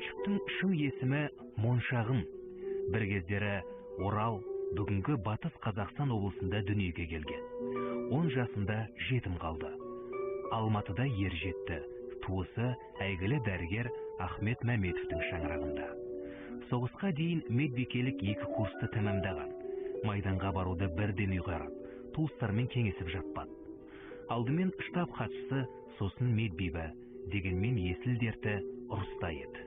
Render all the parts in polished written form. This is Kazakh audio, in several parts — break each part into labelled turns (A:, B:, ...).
A: Мәншүктің шын есімі Моншағым. Бір кездері Орал, бүгінгі Батыс Қазақстан облысында дүниеге келген. 10 жасында жетім қалды. Алматыда ер жетті. Туысы әйгілі дәрігер Ахмет Мәметовтің шаңырағында. Соғысқа дейін медбикелік 2 курсты тәмамдаған. Майданға баруды бірден ұйғарып, туыстармен кеңесіп жатпады. Алдымен штаб хатшысы, сосын медбибі, дегенмен есіл дерті ұрыста еді.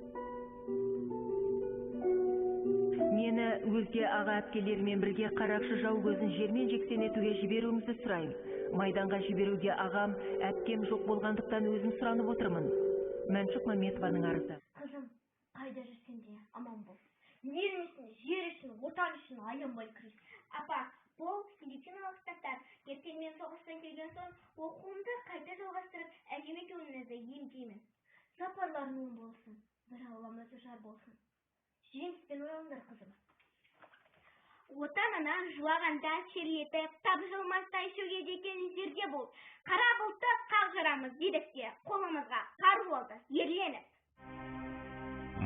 B: Мені өзге аға әпкелермен бірге қарақшы жау көзін жермен жексен етуге жіберуіңізді сұрайын. Майданға жіберуге ағам, әпкем жоқ болғандықтан өзім сұранып отырмын. Мәншүк Мәметованың арызы.
C: Қызым, қайда жүрсен де аман бол. Ел үшін, жер үшін, отан үшін аянбай күрес. Апа, бұл медициналық кітаптар. Ертең мен соғыстан келген соң оқуымды қайта жалғастырып, әкем екеуіңізді емдеймін. Сапарларың болсын, бір ауламыз жар болсын. Жеңіспен оралыңдар, қызым. Отанынан жылағандан шерлетіп, тапжылмастай шөгедеген жерге бол. Қара бұлтты қақ жарамыз дедікте, қолымызға қар болды, ерленіп.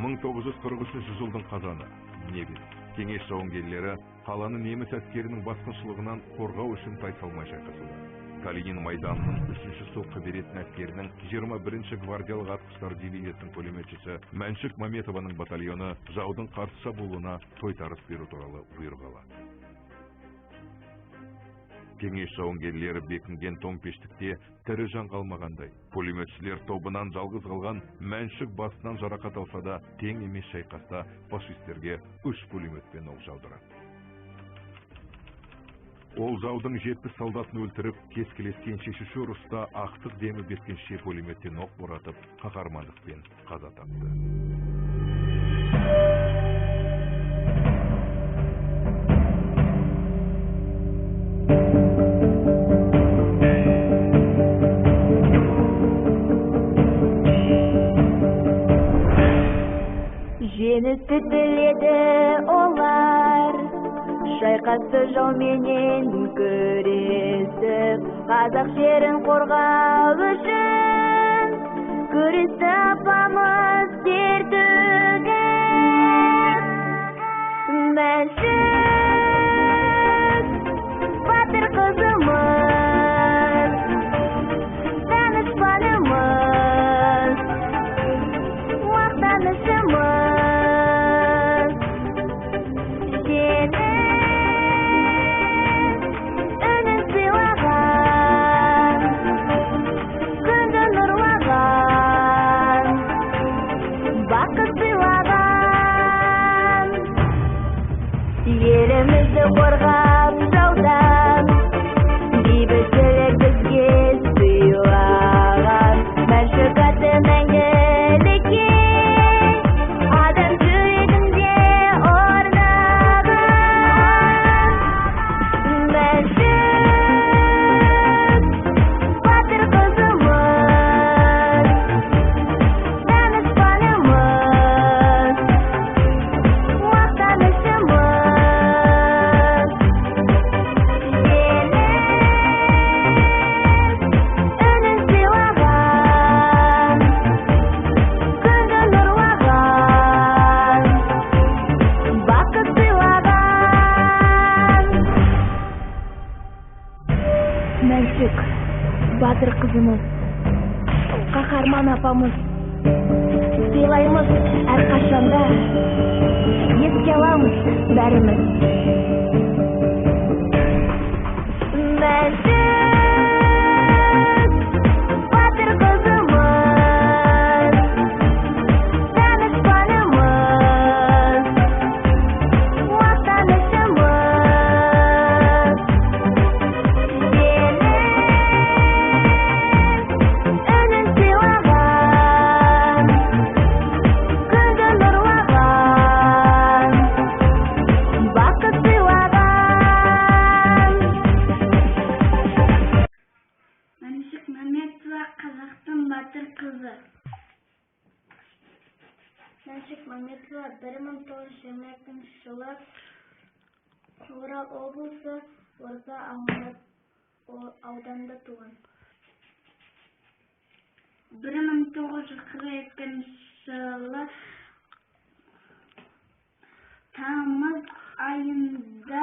D: 1943 жылдың қазаны. Невель. Кеңес жауынгерлері қаланы неміс әскерінің басқыншылығынан қорғау үшін тайсалмай шайқасуда. Калинин майданының 3-ші соққы беретін әскерінің 21-ші гвардиялық атқыштар дивизиясының пулеметшісі Мәншүк Мәметованың батальоны жаудың қарсы шабуылына тойтарыс беру туралы бұйрық алады. Кеңес жауынгерлері бекінген томпештікте тірі жан қалмағандай. Пулеметшілер тобынан жалғыз қалған Мәншүк басынан жарақат алса да, тең емес шайқаста фашистерге 3 пулеметпен оқ жаудырады. Ол жаудың 70 солдатын өлтіріп, кескілескен шешуші ұрыста ақтық демі беткенше пулеметтен оқ боратып, қаһармандықпен қаза тапты.
E: Жеңісті тіледі олар, шайқасты жауменен күресіп, қазақ жерін қорғау үшін күресті апамыз тер төгіп. Мәншүк батыр қызымыз, данышпанымыз, мақтанышымыз. Елімізді қорғап жаудан, бейбітшілік бізге сыйлаған. Мәншүк аты мәңгілікке, адам жүрегінде орнаған. Мәншүк батыр қызымыз, данышпанымыз, мақтанышымыз. Мәншүк батыр қызымыз, қаһарман апамыз, сыйлаймыз әрқашанда, еске аламыз бәріміз. Мәншүк батыр қызымыз, данышпанымыз, мақтанышымыз.
C: Мәншүк Мәметова қазақтың батыр қызы. Мәншүк Мәметова 1922 жылы Орал облысы Орта ауданында туған. 1942 жылы тамыз айында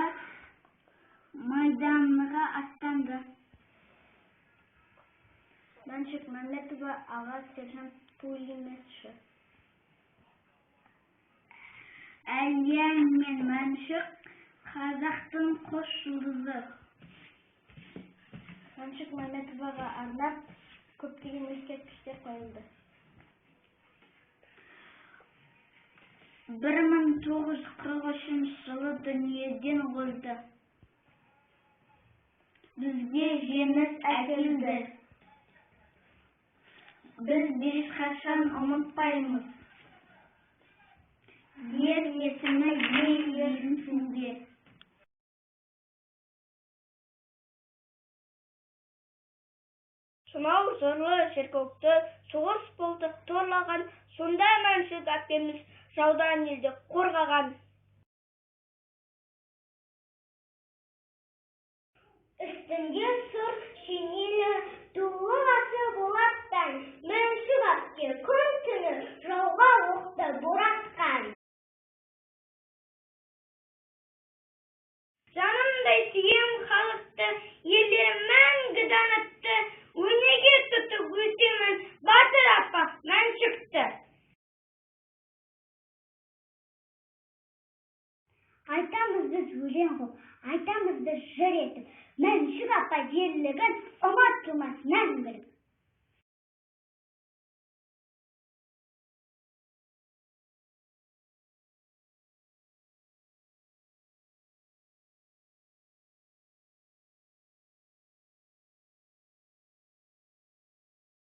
C: майданға аттанды. Мәншүк Мәметова аға сержант пулеметші. Әлия мен Мәншүк қазақтың қос жұлдызы. Мәншүк Мәметоваға арнап көптеген ескерткіштер қойылды. 1943 жылы дүниеден озды. Бізге жеңіс әкелді. Біз ешқашан ұмытпаймыз. Ер есімі ел есінде. Сонау жырлы жеркөкті соғыс болды торлаған, сонда Мәншүк әпкеміз жаудан елді қорғаған. Үстінде сұр шинелі туыласы болаттан, Мәншүк әпке күн түні жауға оқты боратқан. Жанымдай сүйем халықты, елдері мәңгі данытты, өнеге тұтып өтемін батыр апа Мәншүкті. Айтамыз біз өлең ғой, айтамыз біз жыр